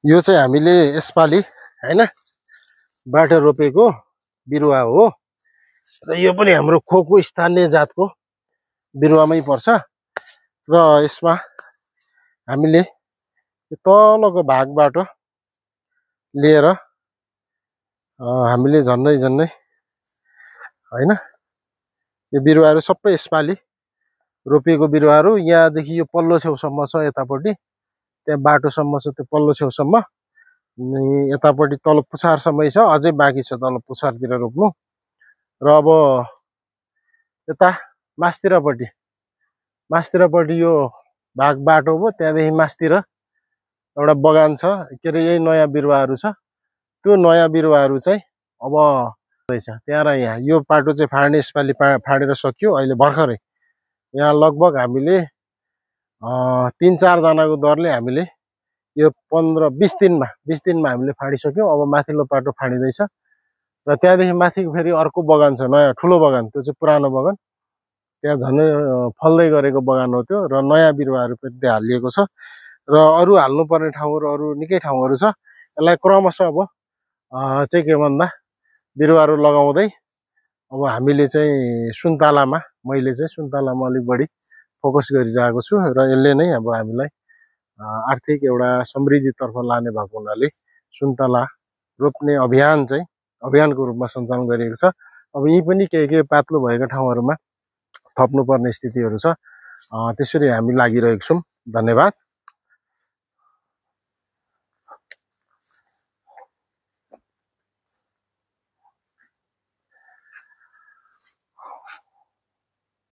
यो चाहिँ हामीले यसपालि हैन बाटो रोपेको बिरुवा हो र यो पनि हाम्रो खोको स्थानीय जातको बिरुवामै पर्छ र यसमा हामीले तलको भागबाट लिएर हामीले झन्डै हैन यो बिरुवाहरू सबै यसपालि रोपिएको बिरुवाहरू यहाँदेखि यो पल्लो छेउसम्म छ यतापट्टि त्यहाँ बाटोसम्म छ त्यो पल्लो छेउसम्म यतापट्टि तल पुछारसम्मै छ अझै बाँकी छ तल पुछारतिर रोप्नु र अब यता मास्तिरपट्टि यो भाग बाटो हो त्यहाँदेखि मास्तिर एउटा बगान छ के अरे यही नयाँ बिरुवाहरू छ त्यो नयाँ बिरुवाहरू चाहिँ अब रहेछ त्यहाँ र यहाँ यो बाटो चाहिँ फाड्ने यसपालि फाडेर सक्यो अहिले भर्खरै यहाँ लगभग हामीले 3-4 जनाको दरले हामीले यो 15-20 दिनमा हामीले फाडिसक्यौँ अब माथिल्लो बाटो फाडिँदैछ र त्यहाँदेखि माथि फेरि अर्को बगान छ नयाँ ठुलो बगान त्यो चाहिँ पुरानो बगान त्यहाँ झन् फल्दै गरेको बगान हो त्यो र नयाँ बिरुवाहरू पनि त्यहाँ हालिएको छ र अरू हाल्नुपर्ने ठाउँहरू अरू निकै ठाउँहरू छ यसलाई क्रमशः अब चाहिँ के भन्दा बिरुवाहरू लगाउँदै अब हामीले चाहिँ मैले चाहिँ सुन्तलामा अलिक बढी फोकस गरिरहेको छु र यसले नै अब हामीलाई आर्थिक एउटा समृद्धितर्फ लाने भएको हुनाले सुन्तला रोप्ने अभियानको रूपमा सञ्चालन गरिएको छ अब यी पनि के पातलो भएका ठाउँहरूमा थप्नुपर्ने स्थितिहरू छ त्यसरी हामी लागिरहेको छौँ धन्यवाद।